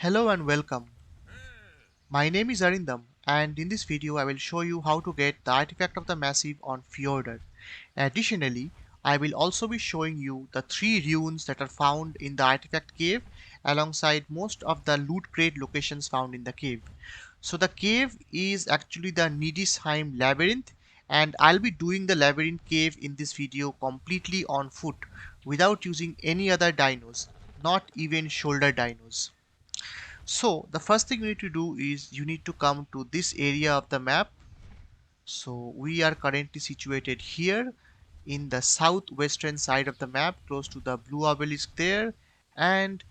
Hello and welcome. My name is Arindam and in this video I will show you how to get the artifact of the massive on Fjordur. Additionally, I will also be showing you the 3 runes that are found in the artifact cave alongside most of the loot crate locations found in the cave. So the cave is actually the Nidisheim labyrinth and I'll be doing the labyrinth cave in this video completely on foot without using any other dinos, not even shoulder dinos. So the first thing you need to do is you need to come to this area of the map. So we are currently situated here in the southwestern side of the map, close to the blue obelisk there and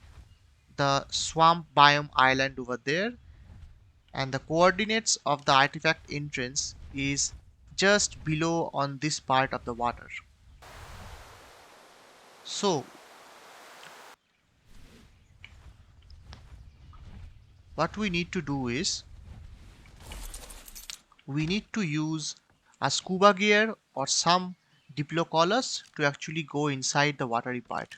the swamp biome island over there. And the coordinates of the artifact entrance is just below on this part of the water. So what we need to do is we need to use a scuba gear or some diplocolus to actually go inside the watery part.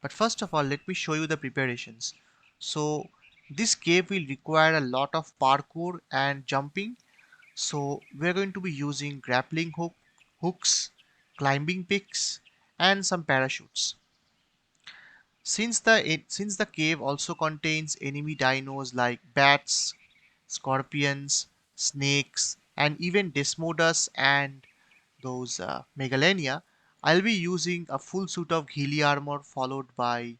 But first of all, let me show you the preparations. So this cave will require a lot of parkour and jumping. So we're going to be using grappling hooks, climbing picks, and some parachutes. Since the cave also contains enemy dinos like bats, scorpions, snakes, and even Desmodus and those Megalania, I'll be using a full suit of ghillie armor followed by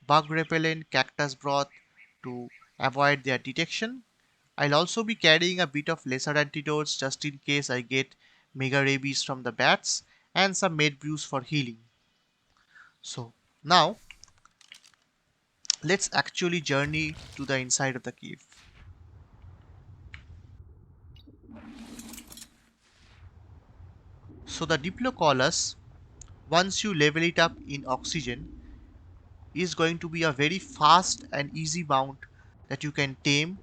bug repellent cactus broth to avoid their detection. I'll also be carrying a bit of lesser antidotes just in case I get mega rabies from the bats and some med brews for healing. So now let's actually journey to the inside of the cave. So the Diplocolus, once you level it up in oxygen, is going to be a very fast and easy mount that you can tame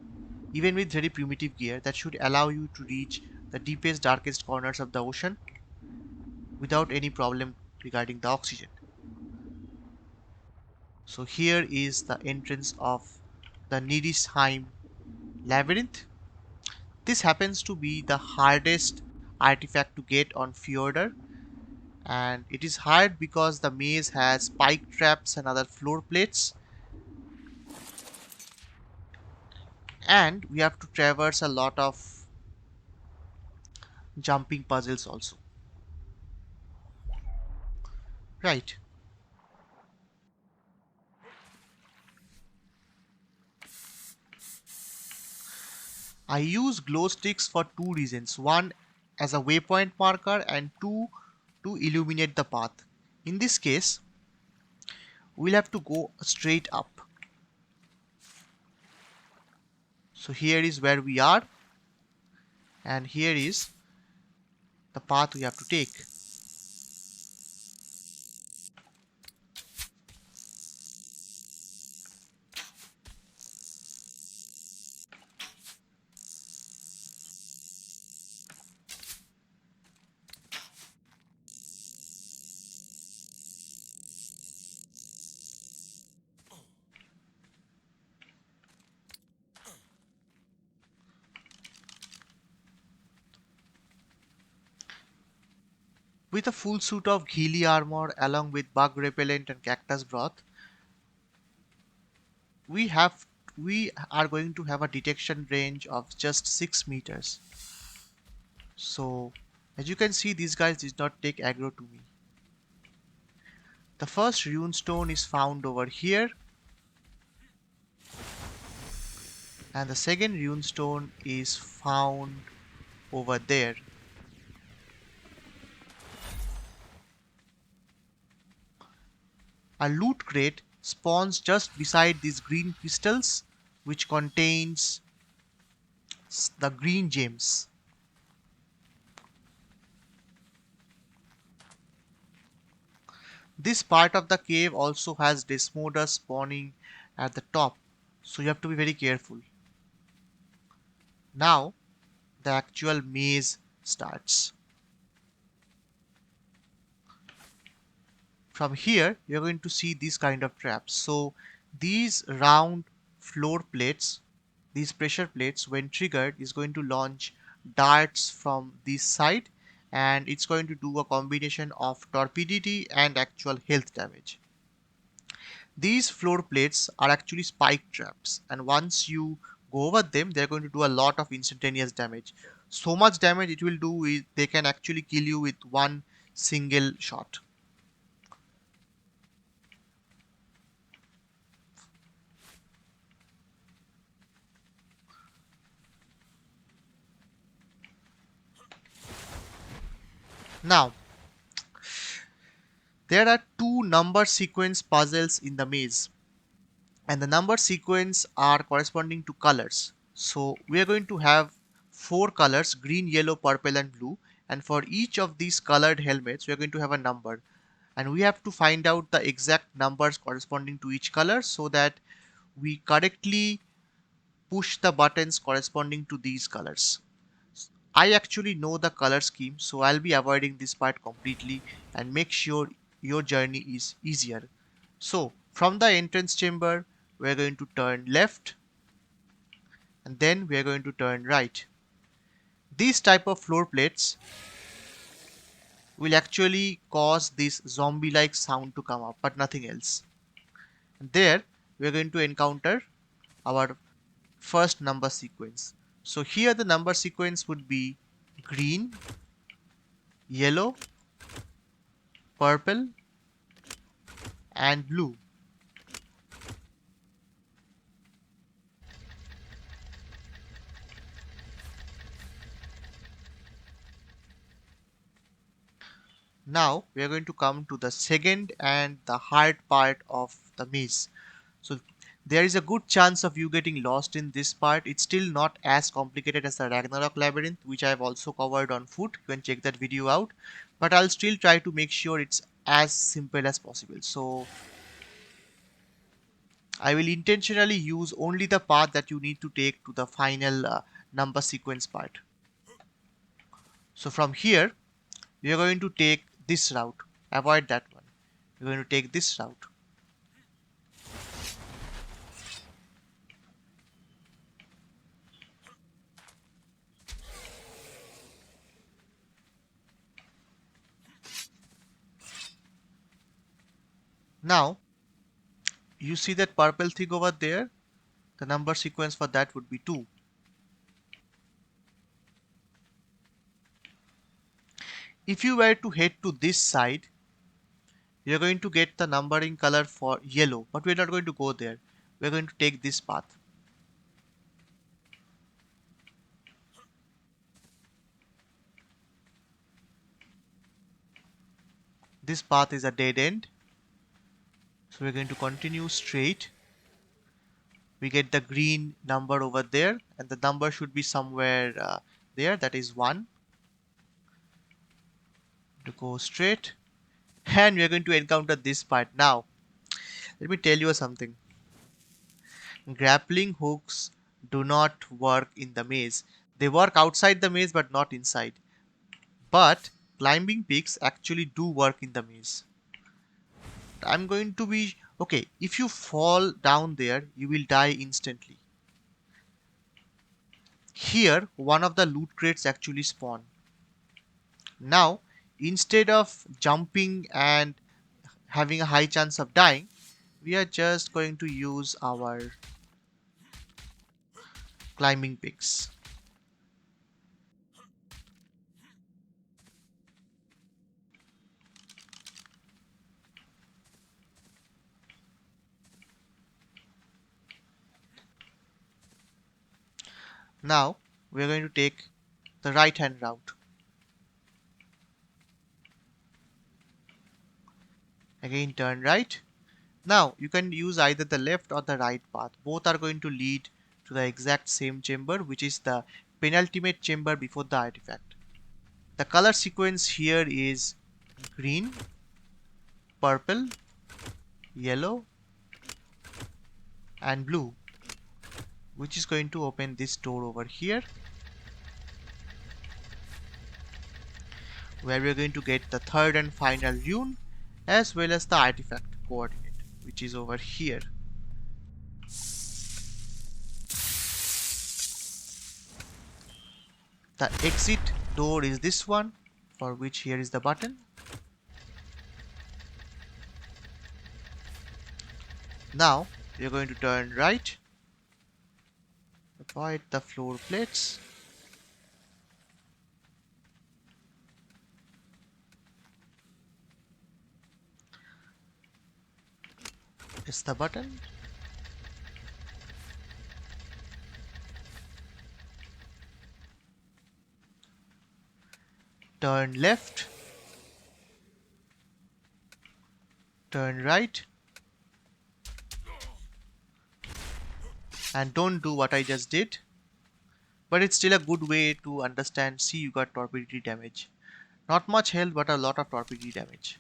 even with very primitive gear that should allow you to reach the deepest darkest corners of the ocean without any problem regarding the oxygen. So here is the entrance of the Nidisheim labyrinth. This happens to be the hardest artifact to get on Fjordur, and it is hard because the maze has spike traps and other floor plates, and we have to traverse a lot of jumping puzzles also. Right. I use glow sticks for two reasons. One, as a waypoint marker, and two, to illuminate the path. In this case, we'll have to go straight up. So here is where we are, and here is the path we have to take. With a full suit of ghillie armor along with bug repellent and cactus broth, we have we are going to have a detection range of just 6 meters. So as you can see, these guys did not take aggro to me. The first rune stone is found over here, and the second rune stone is found over there. A loot crate spawns just beside these green crystals, which contains the green gems. This part of the cave also has Desmodus spawning at the top, so you have to be very careful. Now the actual maze starts. From here you're going to see these kind of traps. So these round floor plates, these pressure plates, when triggered, is going to launch darts from this side, and it's going to do a combination of torpidity and actual health damage. These floor plates are actually spike traps, and once you go over them, they're going to do a lot of instantaneous damage. So much damage it will do is they can actually kill you with one single shot. Now, there are two number sequence puzzles in the maze, and the number sequence are corresponding to colors. So we are going to have four colors: green, yellow, purple and blue, and for each of these colored helmets we are going to have a number, and we have to find out the exact numbers corresponding to each color so that we correctly push the buttons corresponding to these colors. I actually know the color scheme, so I'll be avoiding this part completely and make sure your journey is easier. So from the entrance chamber we're going to turn left, and then we're going to turn right. These type of floor plates will actually cause this zombie like sound to come up, but nothing else. And there we're going to encounter our first number sequence. So here the number sequence would be green, yellow, purple and blue. Now we are going to come to the second and the hard part of the maze. So there is a good chance of you getting lost in this part. It's still not as complicated as the Ragnarok labyrinth, which I have also covered on foot. You can check that video out. But I'll still try to make sure it's as simple as possible. So I will intentionally use only the path that you need to take to the final number sequence part. So from here, we are going to take this route. Avoid that one. We're going to take this route. Now, you see that purple thing over there? The number sequence for that would be 2. If you were to head to this side, you're going to get the numbering color for yellow, but we're not going to go there. We're going to take this path. This path is a dead end. So we're going to continue straight. We get the green number over there, and the number should be somewhere there. That is 1. To go straight. And we're going to encounter this part. Now, let me tell you something. Grappling hooks do not work in the maze. They work outside the maze but not inside. But climbing peaks actually do work in the maze. I'm going to be okay. If you fall down there, you will die instantly. Here, one of the loot crates actually spawn. Now, instead of jumping and having a high chance of dying, we are just going to use our climbing picks. Now, we are going to take the right hand route. Again, turn right. Now, you can use either the left or the right path. Both are going to lead to the exact same chamber, which is the penultimate chamber before the artifact. The color sequence here is green, purple, yellow and blue, which is going to open this door over here, where we are going to get the third and final rune as well as the artifact coordinate, which is over here. The exit door is this one, for which here is the button. Now we are going to turn right, avoid the floor plates. Press the button. Turn left, turn right, and don't do what I just did. But it's still a good way to understand. See, you got torpidity damage. Not much health, but a lot of torpidity damage.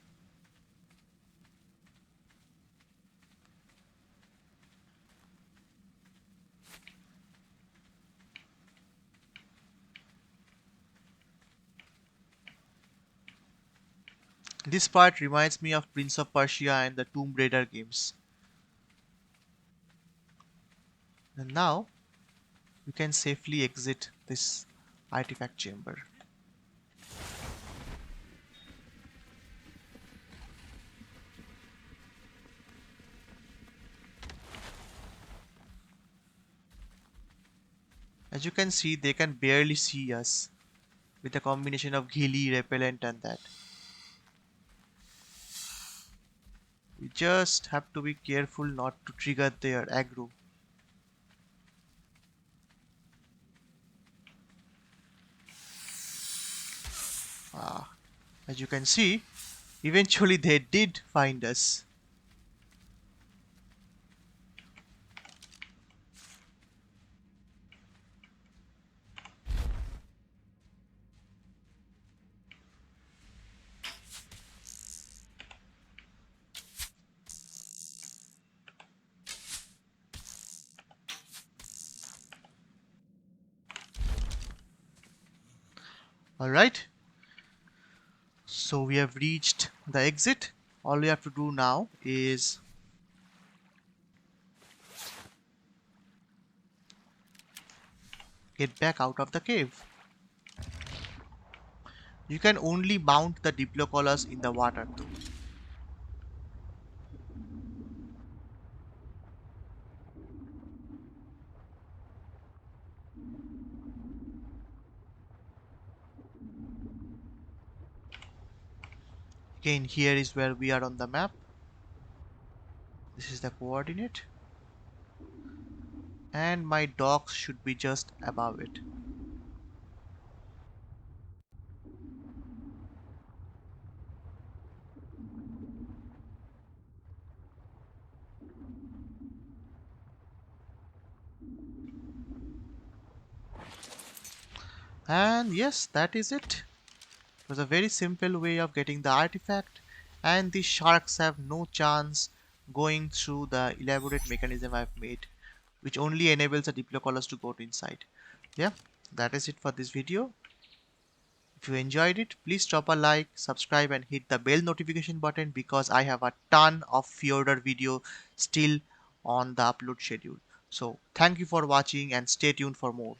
This part reminds me of Prince of Persia and the Tomb Raider games. And now you can safely exit this artifact chamber. As you can see, they can barely see us with a combination of ghillie, repellent and that. We just have to be careful not to trigger their aggro. As you can see, eventually they did find us. Alright, so we have reached the exit. All we have to do now is get back out of the cave. You can only mount the diplocolors in the water though. Again, here is where we are on the map. This is the coordinate. And my docks should be just above it. And yes, that is it. It was a very simple way of getting the artifact, and the sharks have no chance going through the elaborate mechanism I've made, which only enables the diplocolors to go to inside. Yeah, that is it for this video. If you enjoyed it, please drop a like, subscribe and hit the bell notification button because I have a ton of Fjordur video still on the upload schedule. So thank you for watching and stay tuned for more.